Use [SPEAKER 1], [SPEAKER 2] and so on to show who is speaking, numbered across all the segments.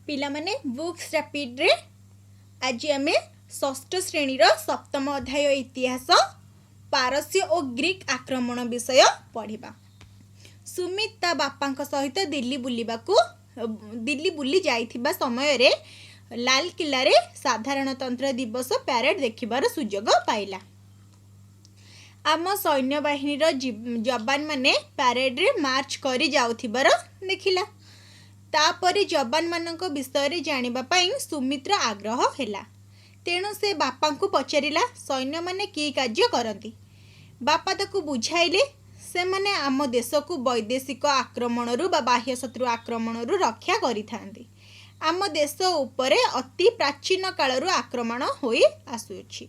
[SPEAKER 1] पिला माने books rapid रे आज आमे षष्ठ श्रेणी सप्तम अध्याय इतिहास पारस्य और ग्रीक आक्रमण विषय पढ़िबा। सुमित ता बापा सहित दिल्ली बुली जाइथिबा समय रे लाल किला रे साधारणतंत्र दिवस पैरेड देखिबार सुजोग पाइला। आम सैन्य बाहिनी जवान माने पैरेड रे मार्च करी जाउथिबार देखिला। तापरे जवान मानक विषय जानिबा पाई सुमित्र आग्रह हैला। तेणु से बापा को पचारिला सैन्य माने की कार्य करती। बापा ताकू बुझाइले से माने आम देश को वैदेशिक आक्रमण बाह्य शत्रु आक्रमण रक्षा करिथांती। आम देश उपरे अति प्राचीन कालरू आक्रमण होई आसुछि।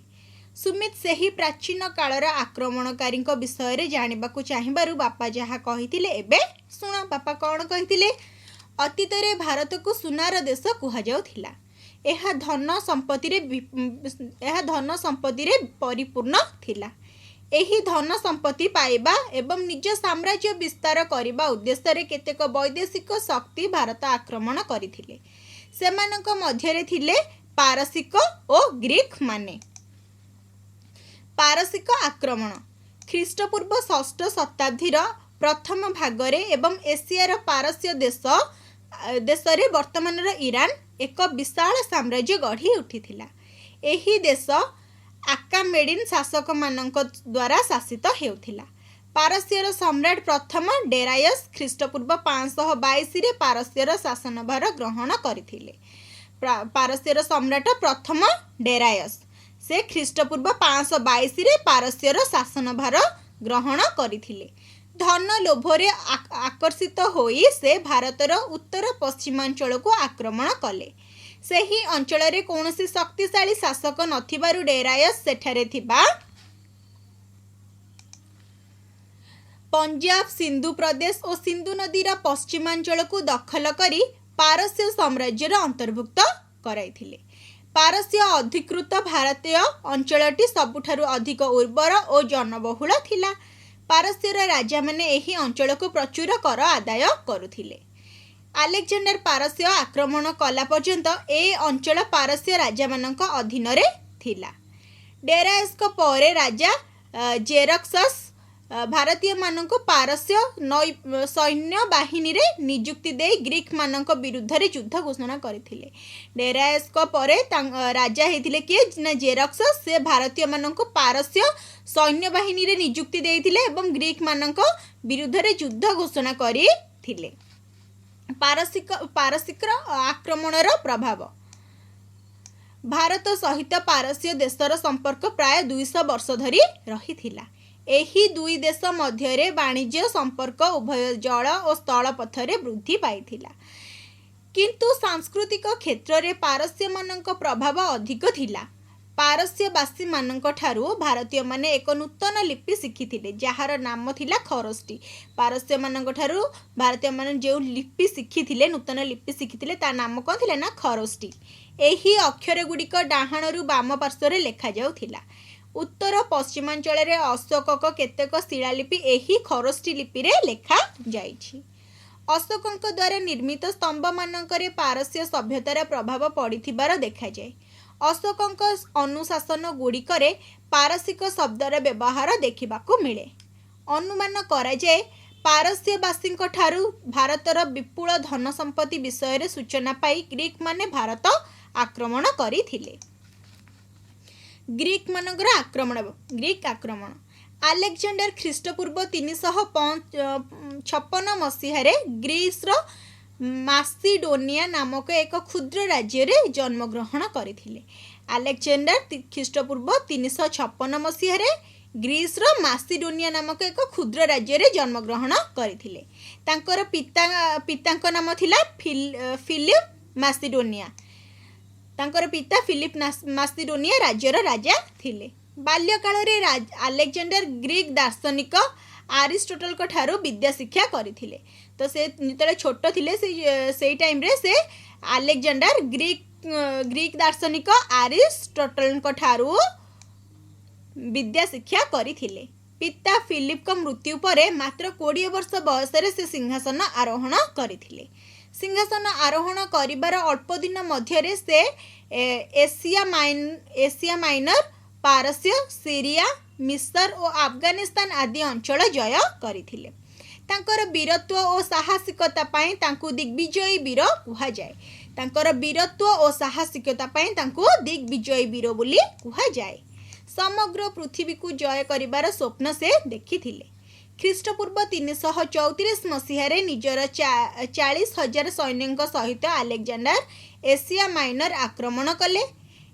[SPEAKER 1] सुमित सेही प्राचीन कालर आक्रमणकारी विषय जानिबाकू चाहिबारु बापा जहा कहिथिले एबे सुना। बापा कौन कहिथिले? अतीत रे भारत को सुनार देश कुहा जाउथिला। एहा धन संपत्ति रे परिपूर्ण थिला। एही धन संपत्ति पाइबा एवं निज साम्राज्य विस्तार करिबा उद्देश्य रे केतेक वैदेशिक शक्ति भारत आक्रमण करिथिले। सेमानक मध्यरे थिले पारसिक और ग्रीक माने। पारसिक आक्रमण ख्रीष्टपूर्व 6ठ शताब्दीर प्रथम भागरे एवं एशियार पारस्य देश रे वर्तमान ईरान एक विशाल साम्राज्य गढ़ी उठिथिला। एही देश आकामेडिन शासक मानक द्वारा शासित हेउथिला। पारस्यर सम्राट प्रथम डेरायस ख्रीष्टपूर्व 522 रे पारस्यर शासनभार ग्रहण करथिले। पारस्यर सम्राट प्रथम डेरायस से ख्रीष्टपूर्व 522 रे पारस्यर शासनभार ग्रहण करथिले। धन लोभरे आकर्षित होई से भारतर उत्तर पश्चिमांचल को आक्रमण कले। सेही अंचल रे कौनसी शक्तिशाली शासक नथिबारु डेरायस सेठारे थिबा पंजाब सिंधु प्रदेश और सिंधु नदीर पश्चिमांचल को दखल करी पारस्य साम्राज्यर अंतर्भुक्त कराइथिले। पारस्य अधिकृत भारतीय अंचलटी सबुठारु अधिक उर्वर और जनबहुल थिला। पारस्यर राजा माने एही अंचल को प्रचुर कर आदाय करुथिले। अलेक्जेंडर पारस्य आक्रमण कला पर्यंत ए अंचल पारस्य राजा मानक अधीन रे थिला। डेरायस को परे राजा जेरक्सस भारतीय मानक पारस्य सैन्य बाहिनी रे नियुक्ति दे ग्रीक मानक विरुद्ध रे युद्ध घोषणा करथिले। डेरायस को परे राजा हेतिले के ना जेरक्सस से भारतीय मानक पारस्य सैन्य बाहिनी रे नियुक्ति देइथिले एवं ग्रीक मानक विरुद्ध रे युद्ध घोषणा करिथिले। पारसिक आक्रमणर प्रभाव भारत सहित पारस्य देशर संपर्क प्राय 200 वर्ष धरी रहिथिला। एही दुई देश मध्यरे वाणिज्य संपर्क उभय जल और स्थल पथरे वृद्धि पाइथिला। किंतु सांस्कृतिक क्षेत्र रे पारस्य मानक प्रभाव अधिक थिला। पारस्यवासी मानक ठारू भारतीय माने एक नूतन लिपि शिखिथिले जहार नाम थिला खरोष्टी। पारस्य मानक ठारू भारतीय माने जो लिपि शिखिथिले नूतन लिपि शिखिथिले ता नाम कोन थिला ना खरोष्टी। एही अक्षर गुड़िक डाहाणरू बाम पार्श्व लेखा जाउथिला। उत्तर पश्चिमांचल रे अशोकक केतेक शिलालिपि एही खरोष्टी लिपि रे लेखा जाइछि। अशोकक द्वारा निर्मित स्तंभ मानकरे पारस्य सभ्यतार प्रभाव पड़िथिबार देखा जाए। अशोकक अनुशासन गुड़िकरे पारसिक शब्दर व्यवहार देखिबाकू मिले। अनुमान करा जाए पारस्यवासी ठारू भारतर विपुल धन संपत्ति विषय रे सूचना पाई ग्रीक माने भारत आक्रमण करिथिले। ग्रीक मानकर ग्रीक आक्रमण अलेक्जेंडर ख्रीष्टपूर्व 356 मसीह ग्रीस मासिडोनिया नामक एक क्षुद्र राज्य रे जन्म ग्रहण करथिले। अलेक्जेंडर ख्रीष्टपूर्व 356 मसीह ग्रीस मासिडोनिया नामक एक क्षुद्र राज्य रे जन्म ग्रहण करथिले। तांकर पितांक नाम थिला फिलिप मासिडोनिया। तांकर पिता फिलिप मासिडोनिया राज्यर राजा थिले। बाल्यकाल रे अलेक्जेंडर ग्रीक दार्शनिक आरिस्टोटल को ठारू विद्या शिक्षा करथिले। तो से जेतले छोट थिले से टाइम रे से अलेक्जेंडर ग्रीक दार्शनिक आरिस्टोटल को ठारू विद्या शिक्षा करथिले। पिता फिलिप को मृत्यु पर मात्र 20 वर्ष बयस से सिंहासन आरोहण करथिले। सिंहासन आरोहण करिबार अल्प दिन मध्यरे से एशिया माइनर, पारस्य, सीरिया, मिस्र और अफगानिस्तान आदि अंचल जय करथिले। तांकर वीरत्व और साहसिकता पाई तांकु दिग्विजयी वीर कुहा जाए। तांकर वीरत्व और साहसिकता पाई तांकु दिग्विजयी वीर बोली कुहा जाए। समग्र पृथ्वी को जय करिबार स्वप्न से देखिथिले। ख्रीष्टपूर्व 334 मसीह निजर 40,000 सैन्यों सहित अलेक्जेंडर एशिया माइनर आक्रमण कले।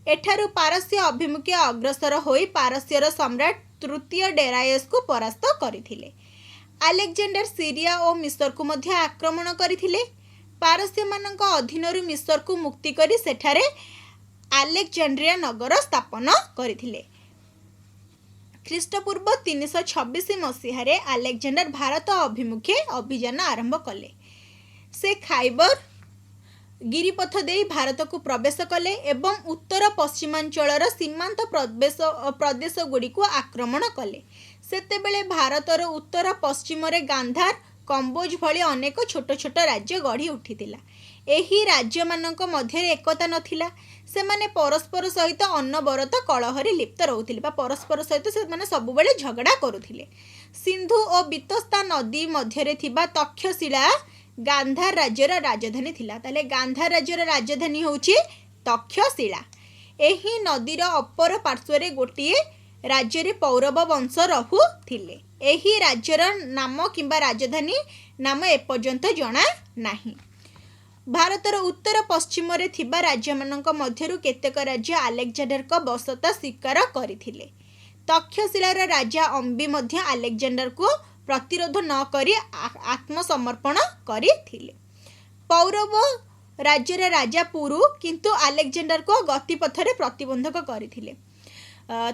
[SPEAKER 1] एठारु पारस्य अभिमुखे अग्रसर होई पारस्यर सम्राट तृतीय डेरायस को परास्त करथिले। अलेक्जेंडर सीरिया और मिस्र को मध्य आक्रमण करथिले। पारस्य मानक अधीनरु मिस्र को मुक्ति करी सेठारे अलेक्जेंड्रिया नगर स्थापन करथिले। ख्रीष्टपूर्व 326 मसीह अलेक्जेंडर भारत अभिमुखे अभियान आरंभ कले। से खाइबर गिरिपथ दे भारत को प्रवेश कले एवं उत्तर पश्चिमांचल सीमांत प्रदेश गुड़ी को आक्रमण कले। सेतेबेले भारतर उत्तर पश्चिम रे गांधार, कंबोज भली अनेक छोट छोट राज्य गढ़ी उठिथिला। एही राज्य मानक मध्य एकता नथिला। सेमाने परस्पर सहित अनवरत कलहरी लिप्त रहुथिले बा परस्पर सहित सेमाने सबुबेले झगड़ा करुथिले। सिंधु और बितस्ता नदी मध्यरे थिबा तक्षशिला गांधार राज्यर राजधानी थिला। ताले गांधार राज्यर राजधानी होउची तक्षशिला। एही नदीर अपर पार्श्वरे गोटिए राज्य रे पौरव वंश रहुथिले। एही राज्यर नाम किंबा राजधानी नाम एपर्यंत जना नाही। भारतर उत्तर पश्चिम रे थिबा राज्य मानक मध्यरु केतेक राज्य अलेक्जेंडर को बसता स्वीकार करथिले। तक्षशिलार राजा अंबी मध्य अलेक्जेंडर को प्रतिरोध न करी आत्मसमर्पण करथिले। पौरव राज्यर राजा पुरु किंतु अलेक्जेंडर को गतिपथरे प्रतिबंधक करथिले।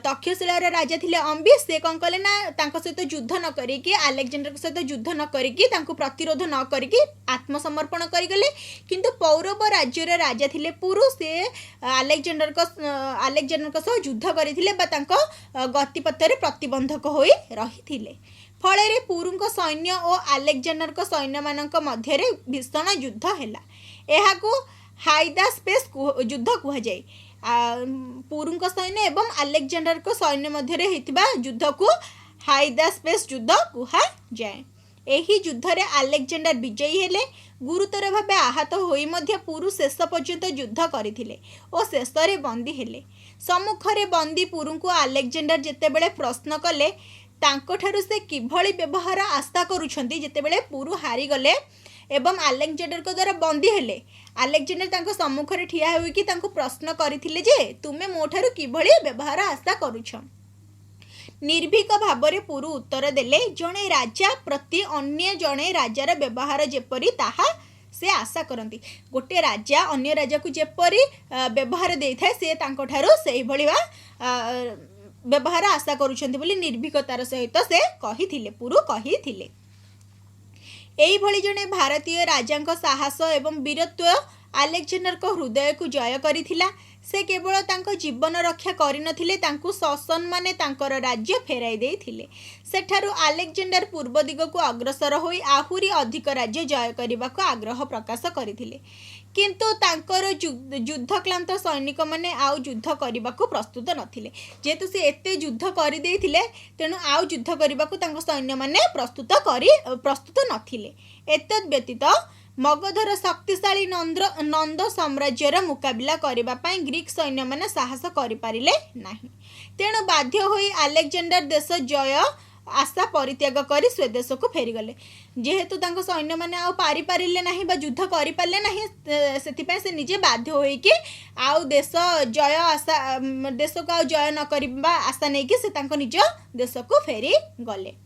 [SPEAKER 1] तक्षशिलार राजा थिले अंबी। से कौन कले ना तांको सहित युद्ध न करिकी अलेक्जेंडर के सहित युद्ध न करिकी तांको प्रतिरोध न करिकी आत्मसमर्पण करिगले। किंतु पौरव राज्यर राजा थिले पुरु। से अलेक्जेंडर को सह युद्ध करथिले बा तांको गतिपथरे प्रतिबंधक होई रहिथिले। फଳରେ पुरुଙ୍କ सैन्य और अलेक्जेंडर को सैन्य मानक मध्यरे भीषण युद्ध हैला। एहाकू हाइदा स्पेस युद्ध कुहा जाए। पुरुଙ୍କ सैन्य एवं अलेक्जेंडर को सैन्य मध्यरे हेतिबा युद्ध को हाइदा स्पेस युद्ध कुहा जाए। एही युद्ध रे अलेक्जेंडर विजयी हेले। गुरुतर भावे आहत होई मध्य पुरु शेष पर्यंत युद्ध करथिले और शेष रे बंदी हेले। सम्मुखरे बंदी पुरु को अलेक्जेंडर जेतेबेले प्रश्न कले तांको ठारु से किभଳି व्यवहार आशा करूछंती। जेतेबेले पुरु हारी गले एवं अलेक्जेंडर को द्वारा बंदी हेले, अलेक्जेंडर तांको सम्मुखरे ठिया होई कि तांको प्रश्न करथिले जे तुमे मोठारु किभଳି व्यवहार आशा करूछ। निर्भीक भावरे पुरु उत्तर देले जणे राजा प्रति अन्य जणे राजार व्यवहार जेपरि ताहा से आशा करती। गोटे राजा अन्य राजा को जेपरि व्यवहार देइथाय से तांको ठारु सेहि भଳି व्यवहार आशा करूछंती बोली निर्भीकतार सहित से कहिथिले पुरु कहिथिले। एही भଳି जणे भारतीय राजांक साहस एवं वीरत्व अलेक्जेंडर को हृदय को जय करिथिला। से केवल तांको जीवन रक्षा करिनथिले, तांको ससम्माने तांकर राज्य फेराई देइथिले। सेठारु अलेक्जेंडर पूर्व दिग को अग्रसर होई आहुरी अधिक राज्य जय करने को आग्रह प्रकाश करथिले। किंतु तांकर युद्धक्लांत सैनिक माने आउ युद्ध करने को प्रस्तुत नथिले। जेहेतु से एते युद्ध कर देथिले तेणु आउ युद्ध करने को तांको सैन्य माने प्रस्तुत नथिले। एतद् व्यतीत मगधर शक्तिशाली नंद साम्राज्यर मुकाबिला करबा पई ग्रीक सैन्य माने साहस करि पारिले नाही। तेणु बाध्य होई अलेक्जेंडर देश जय आशा परित्याग करी स्वदेश को फेरीगले। जेहेतु तांको सैन्य माने आउ पारि पारिले नाही बा युद्ध करि पारले नाही, सेथिपई से निजे बाध्य होई कि आउ देश जय आशा देश को आउ जय न करबा आशा नै कि से तांको निज देश को फेरी गले।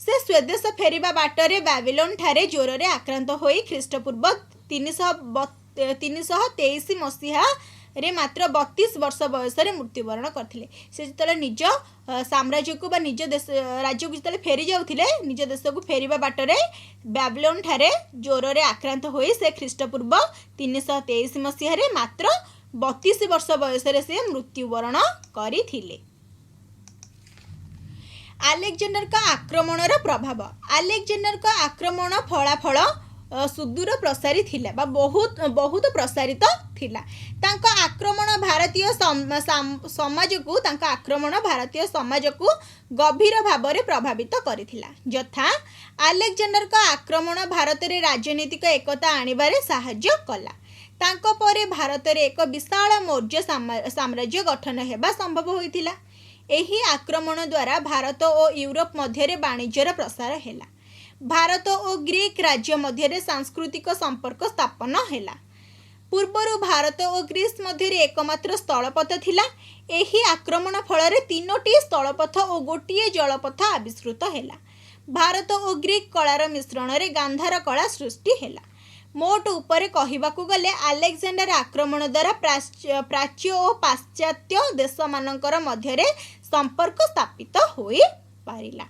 [SPEAKER 1] से स्वदेश फेरिबा बाटरे बाबिलोन ठारे जोर रे आक्रांत होई ख्रीष्टपूर्व 323 मसीहा रे मात्र 32 वर्ष बयस रे मृत्युवरण करथिले। से जतले निज साम्राज्य को बा निज देश राज्य को जतले फेरी जाउथिले निज देश को फेरिबा बाटरे बाबिलोन ठारे जोर रे आक्रांत होई से ख्रीष्टपूर्व 323 मसीहा रे मात्र 32 वर्ष बयस रे से मृत्युवरण करथिले। आलेक्जेंडर का आक्रमणर प्रभाव। आलेक्जेंडर का आक्रमण फलाफल सुदूर प्रसारी थिला बा बहुत बहुत प्रसारित थिला। तांका आक्रमण भारतीय समाज को तांका आक्रमण भारतीय समाज को गभीर भाव में प्रभावित करिथिला। यथा आलेक्जेंडर का आक्रमण भारत रे राजनीतिक एकता आनिबारे साहाय्य कला। तांको परे भारत रे एक विशाल मौर्य साम्राज्य गठन हेबा संभव होइथिला। एही आक्रमण द्वारा भारत और यूरोप मध्य वाणिज्यर प्रसार हेला। भारत और ग्रीक राज्य मध्य सांस्कृतिक संपर्क स्थापन हेला। पूर्वर भारत और ग्रीस मध्य एकमात्र स्थलपथ थिला। एही आक्रमण फल 3टी स्थलपथ और गोटे जलपथ आविष्कृत हेला। भारत और ग्रीक कलार मिश्रण रे गांधार कला सृष्टि हेला। मोट उपरे कहिबाकू गले आलेक्जेंडर आक्रमण द्वारा प्राच्य और पाश्चात्य देश मानकर मध्य संपर्क स्थापित होई पारिला।